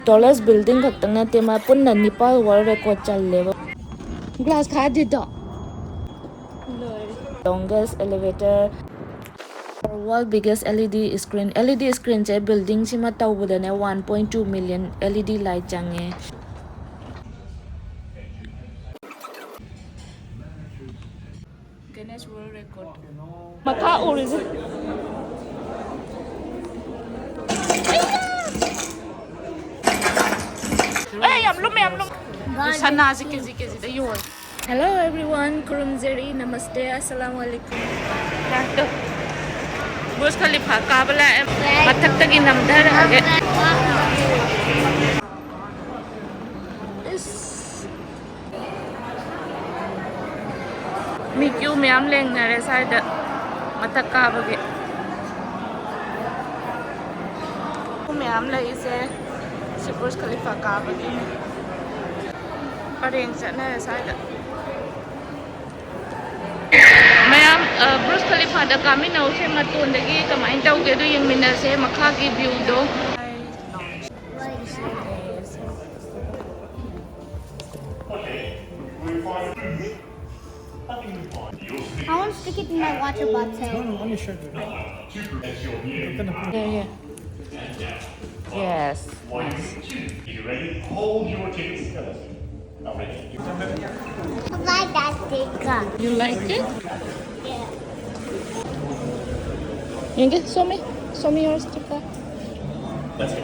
Tallest building khaktang na tema punna Nepal world record challe. Glass khadi do. Longest elevator. World biggest LED screen. LED screen che building sima tawbuda ne 1.2 million LED light change. Guinness World Record. Makha urize. Hey, I'm lum. Sana ziki da yor. Hello everyone, Kurumzeri, Namaste, Assalamu alaikum. Rakto. Burj Khalifa kabala mathak tagi namdar age. Mi kyu myam leng na re side mathak kabage. Myam la ise si Burj Khalifa kabage. Pareng chana re side. Mayam Burj Khalifa da kami na use matun dagi kamai tawge do yung mina se makha ki view do. I want to stick it in my water bottle. No, let me show you. Yeah. Yes. You ready? Hold your tickets. I'm ready. I like that sticker. You like it? Yeah. Inge, show me your sticker. Let's go.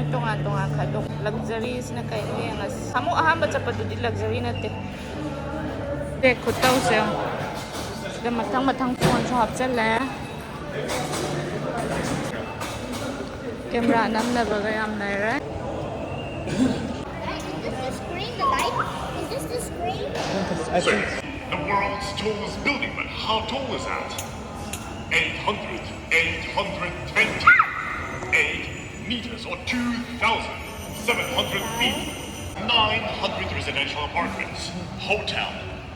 Tunga kadok luxuries na kayo yang samu ahamba sa padudi luxury na te. Dek khutaw se. Da matang phone so hapchal la. Camera nam na baga yam nai ra. Is this the screen, the light? Is this the screen? I think The world's tallest building, but how tall is that? 820 meters or 2,700 feet. 900 residential apartments, hotel,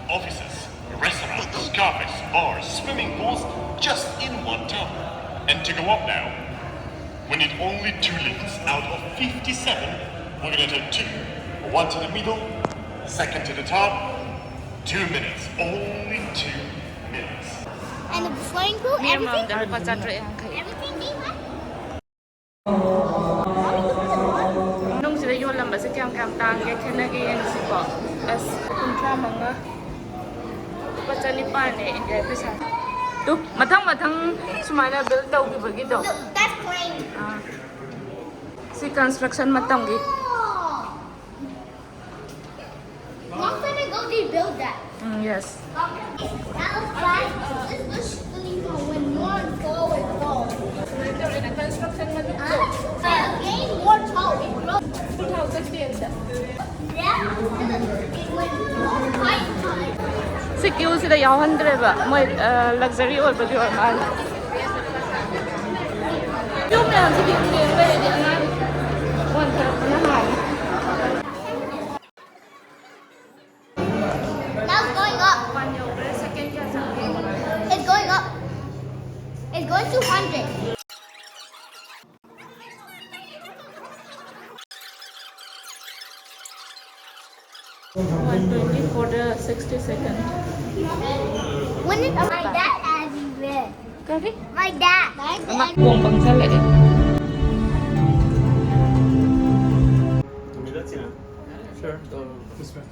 offices, restaurants, cafes, bars, swimming pools, just in one tower. And to go up now, we need only 2 lifts out of 57. We're gonna take 2. One to the middle, second to the top. 2 minutes, only 2 minutes. And the swimming pool, everything? Everything being what? Nung sila yon lamba sa kiyang tang ke khana ke yang si ko as kuntra manga pachani pane enjoy pesa tu matang sumaina build tau gi bagi do Look, that's plain. si construction matang gi Long time ago they built that. yes That was right. This was Khalifa when more tall and tall. construction Again, more tall. It grows. 2010 Yeah. It went more high. secure sila yawan dreba moi luxury or bagi or mal yung na si yung le di angan one tarap na han Now it's going up. It's going up. It's going to 100. for the 60 second. When did my dad have you read? Kari? My dad. Amak buong bangsa le. sure. This way.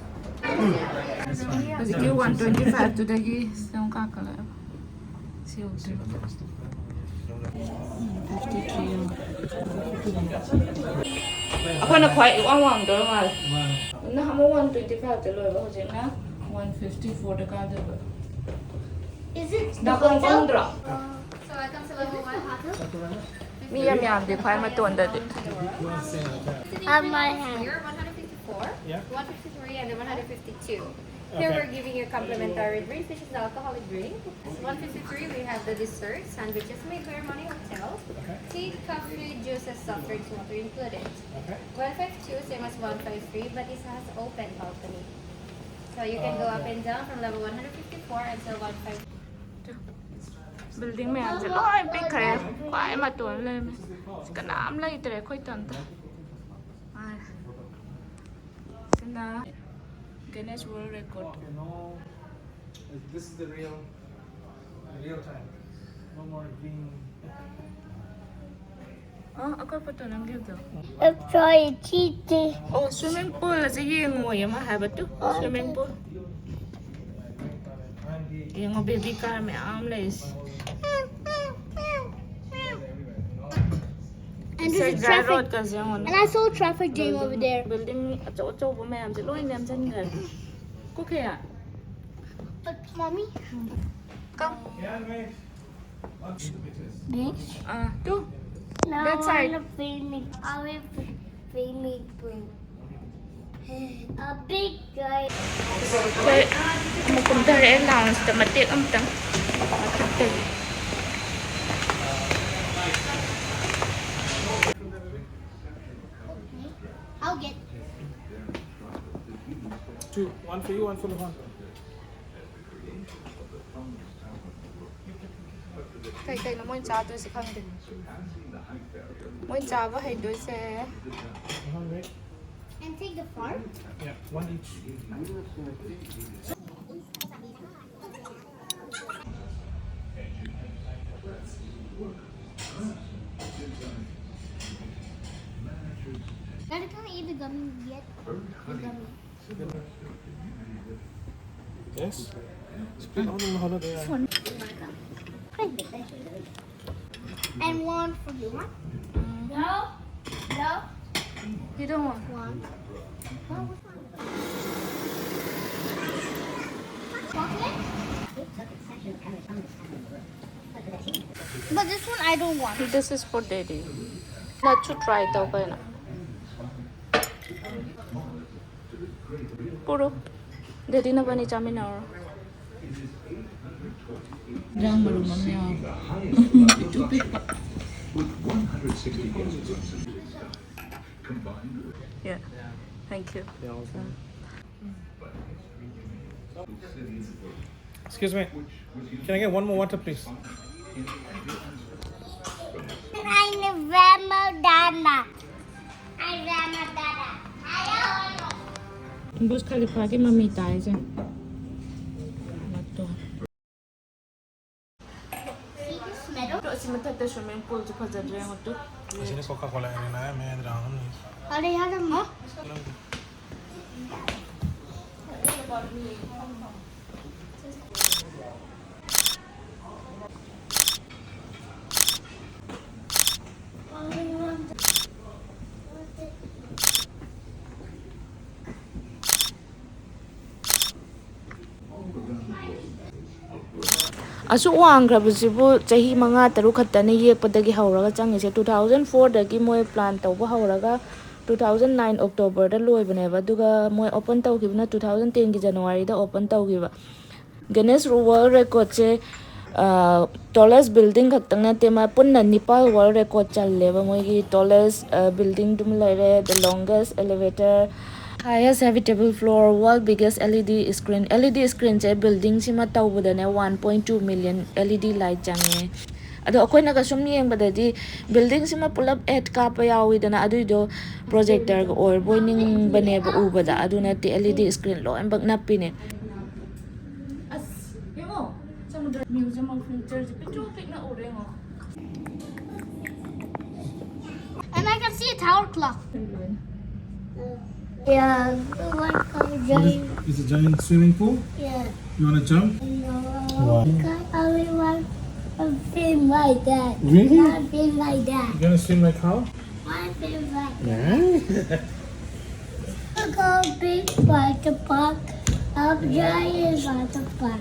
Kasi ki 125 to dagi sa kakala. Si Otter. 53. Ako na kwai wang do mal. Na hamo 125 te loy ba ho na 154 the ka de. Is it the Da kong hotel? kondra. So I come to level 1 hotel. Mi yam de kwai ma ton da de. Have my hand. Here, 154, Yeah. 153, and then 152. Okay. Here we're giving you complimentary drinks, which is the alcoholic drink. 153, we have the dessert, sandwiches made by Money Hotel. Okay. Tea, coffee, juices, soft drinks, water included. Okay. 152, same as 153, but it has open balcony. So you can go up and down from level 154 until 152. Building me am se loi pe kare kwai ma ton le. Ka nam lai tre khoi ton ta. na Guinness World Record. Okay, no. This is the real time. No more green. Ako pa to nang dito. Let's try it. Cheating. Oh, swimming pool. Sige, yung mo yung mahaba to. Swimming pool. Yung baby car may armless. And Sa there's a dry road traffic. kasi yung And I saw a traffic jam over there. building at chow po mayam si loy nem san gan. Ko kaya. But mommy, Come. Yeah, mate. bitch. To. Now That side. I will filming a big guy. Kaya mapunta rin lounge ta matik am tang. Matik. I'll get. Two. One for you, one for Luhan. Kay na mo yung cha to si khang din. Mo yung cha ba hay do se. Luhan, mate. And take the farm. Yeah, one each. I can't eat the gummy yet. The gummy. Yes. Split on the holiday. And one for you. No. No. You don't want. One. Chocolate? But this one I don't want. This is for daddy. Not to try daw kayo na. Puro. Daddy na ba ni Chami na or? Diyan marunong niya. Yeah. Thank you. Excuse me. Can I get one more water, please? I'm Ramadana. I'm Ramadana. Burj Khalifa ki mami tayo siya. See this meadow? Ito si matata swimming pool to pazadre mo to. Sini Coca-Cola ini na may drama ni. Are you having more? Asu wanggrabasibu chahi manga taru khattani yekpadagi hawraga changise 2004 dagi moy plan tawba hawraga 2009 October da loibaneba duga moy open tawkibna 2010 gi January da open tawgiba Guinness World Record che tallest building khattang na tema punna Nepal World Record challeba moy gi tallest building dum laire the longest elevator highest habitable floor, world biggest LED screen. LED screen che building sima tawbuda ne 1.2 million LED light jange. Ado akoy nagasum yengbadadi building sima pulap 8 ka pa yawi dana aduido projector or boining baneba ubada aduna ti LED screen lo ambag napine. As yemo samudra museum of future picture pic na orengo. And I can see a tower clock. Yeah, It's a giant swimming pool. yeah. You wanna jump? No, Wow. I only want a fin like that. Really? Not a fin like that. You gonna swim like how? One fin like that. Yeah. Look how big water park. How giant water park.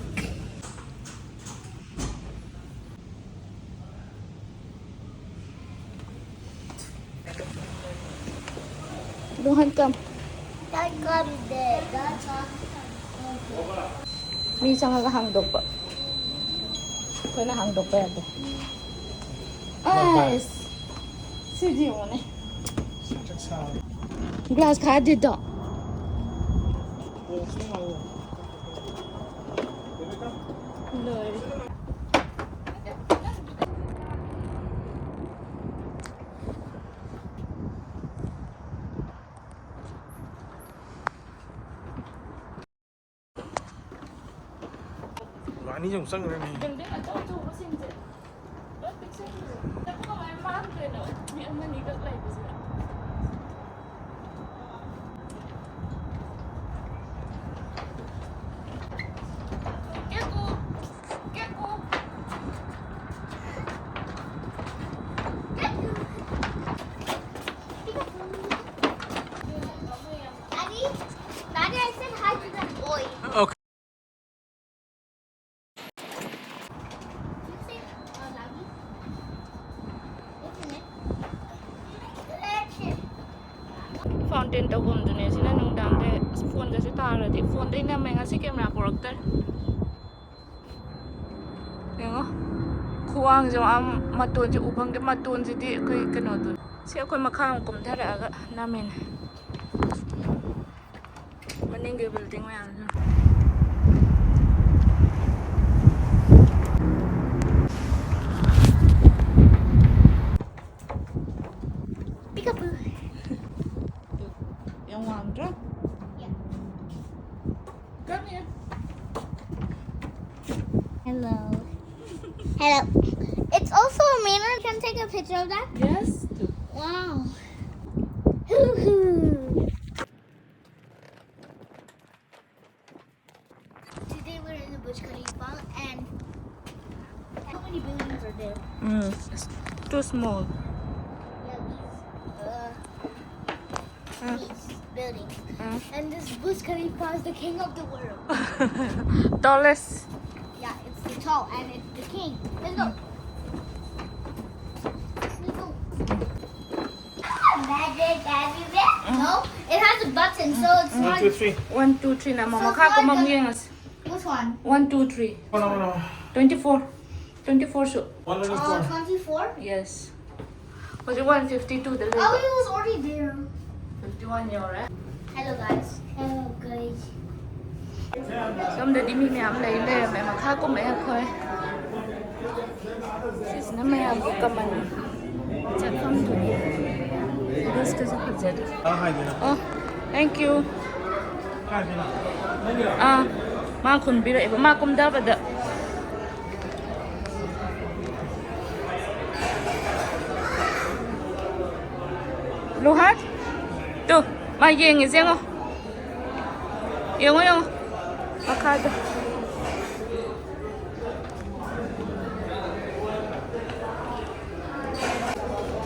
Luhan kam. That come there. That's all. Minsan nga kahangdog pa. Kaya nahangdog pa yan. Ay! Sige mo na. Glass ka dito. Lord. อันนี้ยังสั่งเลยนี่ Đừng biết là chỗ chủ có xin gì. Rất thích xin gì. Nó có mấy mát về nữa. Miệng mình đi được lại cái gì. Kết cô. Kết cô. Daddy, Daddy, I said hi to that boy. Okay. You say, Daddy? Isn't it? Let's it. Fountain tàu gồm tụi này xin nung đam để phone cho chúng ta rồi thì phone đây nè mình sẽ camera projector. Nghe không? Khuang cho am matun cho upang cái matun gì thì cái nó tụi. Sẽ coi mà khang cùng thay ra cái namin. Mình cái building này ăn. Peekaboo. Yang hoàng trước. Yeah. Come here. Hello. Hello. It's also a mirror. Can I take a picture of that? Yes. Wow. Hoo-hoo. Today we're in the Burj Khalifa and how many buildings are there? It's too small. Yeah, these buildings. And this Burj Khalifa is the king of the world. Tallest. Yeah, it's the tall and it's the king. Let's go. Let's go. Magic, No, it has a button, so it's 1, 2, 3. 1, 2, 3 na mama ka ko mamyengas. Which one? 1, 2, 3. No. 24. 24 so. 104. 24? Yes. Was it 152 the Oh, label? it was already there. 51 year eh? Hello, guys. Hello, guys. Xong để đi mi mẹ lấy lệ mẹ mà khác có mẹ khơi. Sis na mẹ bu kaman. Chắc không tụi. Bus ka sa pizza. Hi, Dina. Oh, thank you. Hi, Dina. Ma kun bira iba ma kum da bada. Luhat? Tu, ma yeng is yang. Yang. Makada.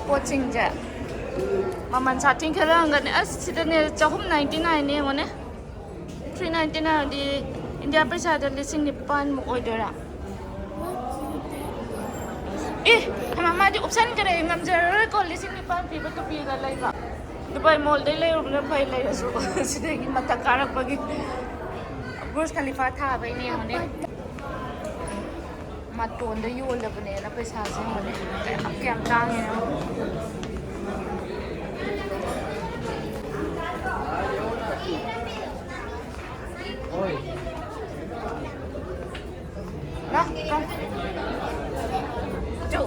Watching ja. Maman chatting kara anggan as sida ne chahum 99 ne ngone. 399 di India paisa da lising ni pan mo order. Mama di option kare ngam jara ko lising ni pan piba to piga lai ba. Dubai mall dai lai na pai lai so sida gi mata karak pagi. Burj Khalifa tha bai ne ngone. Maton da yol da bane na paisa se ngone. Ab kyam tang ne. Đó, con. Chú,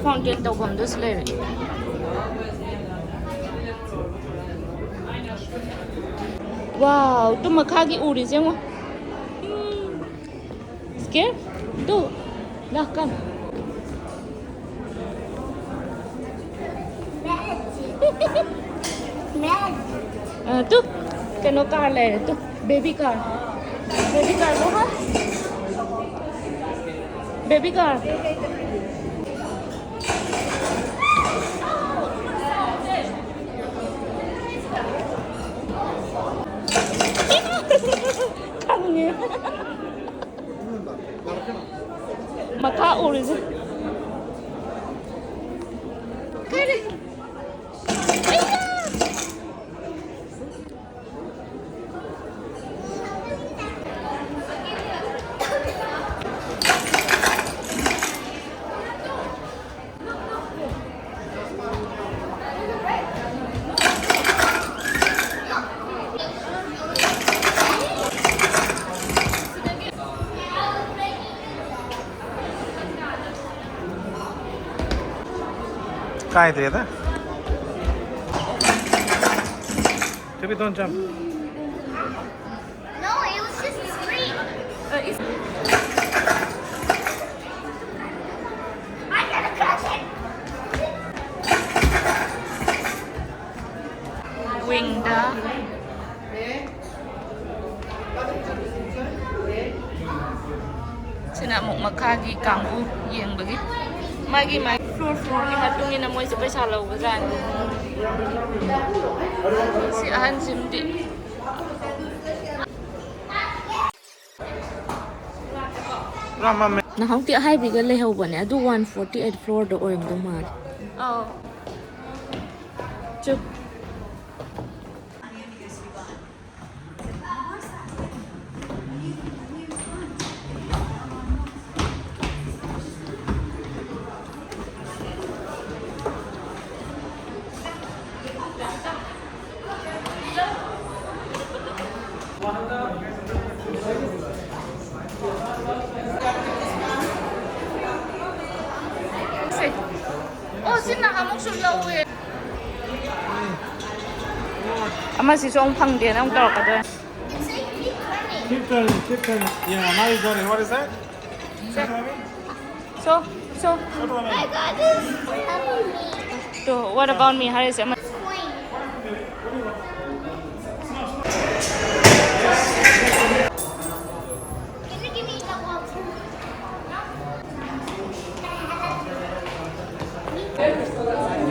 con trên tàu gồm đứt lên. Wow, tu makagi uri siya mo. Scared? Tu, dah come. Tu, kano car le, tu, baby car. Baby car mo ha? Baby car. Kange. Maka uriz. Kare. काय ते आता Maybe don't jump. No, it was just a screen. wingda sina amuk makhagi kangbu yengbagi magi floor ni matungin na mo sa paisa lawgazan si ahan simdi na hauti hai biga le hau bane adu 148 floor do oim do mar oh chup Ama si Song Pang dia nang tahu kata. Keep turning. Yeah, now you're turning. What is that? So. What do I mean? I got this. Help me. So what about me? Haris ama. Coin. Can you give me that one?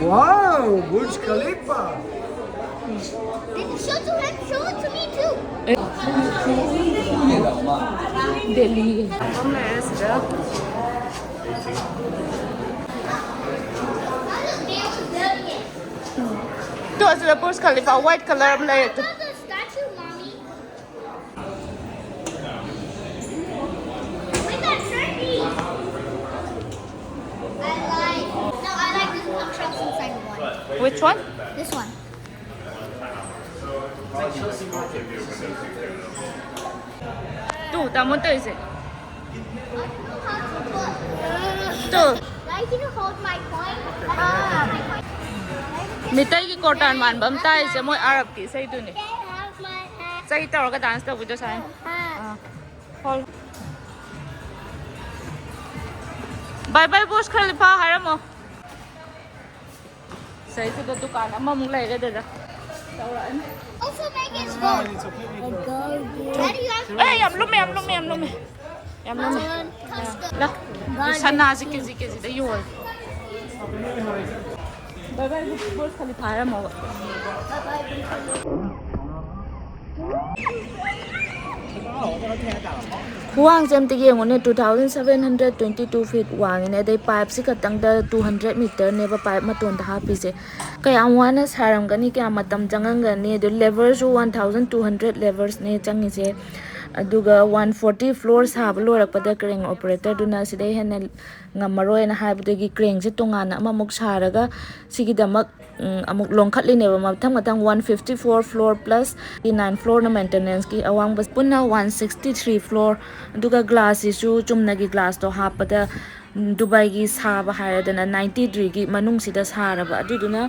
Wow, Burj Khalifa. Show it to me too. Delhi. Tu ada Burj Khalifa white color mulai tu. Look at the statue, mommy. We got trendy. I like this contrast inside one. Which one? This one. Tu, tamu tu ise. I don't know how to put. Tu. Like, can you hold my coin? My coin. Mitai ki kotan man bam tai se moi Arab ki sai tu ni. Can I have my hat? Sai tahu ka dance tu bujo sai. Hat. Hold. Bye bye Burj Khalifa haramo. Sai tu dukan ama mung lai da da. Also, make it go. Daddy, you have Eh, yam lume. Lah. Sana zike da yol. Bye bye Burj Khalifa haramo. Huang jam ti yeng one 2722 feet wang ne dai pipe si katang da 200 meter ne ba pipe ma ton da ha pi se kaya wana saram gani kya matam jangang gani do levers 1200 levers ne changi se aduga 140 floors ha blorak pada crane operator duna sidai hena ngamaroi na haibdagi crane se tongana amamuk saraga sigidamak amuk longkhatli ne ba matang 154 floor plus 9 floor na maintenance ki awang bas punna 163 floor aduga glass isu chumnagi glass to hapada Dubai gi saba haradana 90 degree gi manung sida saraba aduduna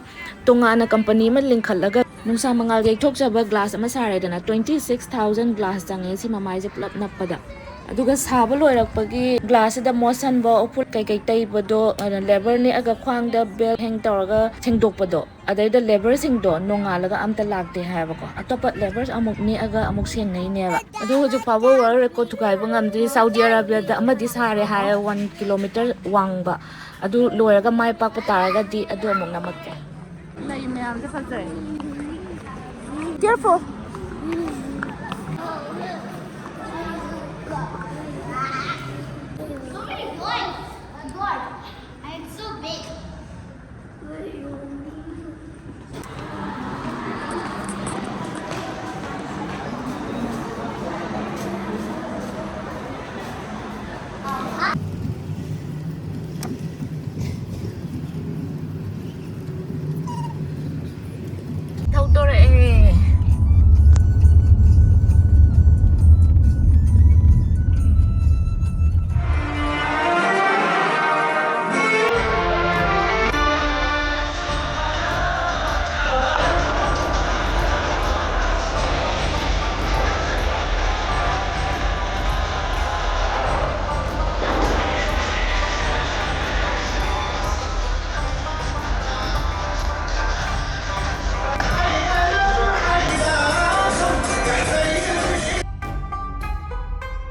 tongana company ma linkhallaga nungsa mangal ge thokjaba glass ama saredana 26000 glass jange si mamai je pulap napada aduga saba loirakpagi glass da motion ba opul kai tai bodo labor ni aga khwang da bell hang tawraga sengdokpado adai da labor sing do nongalaga amta lakte haba ko atopa labors amuk ni aga amuk seng nei ne ba adu hoju power world record thukai bangam di Saudi Arabia da amadi sare hare 1 kilometer wangba adu loiraga mai pak pataraga di adu amuk namakke Lai ma'am se fazai. Careful. So many coins. A dwarf. I am so big.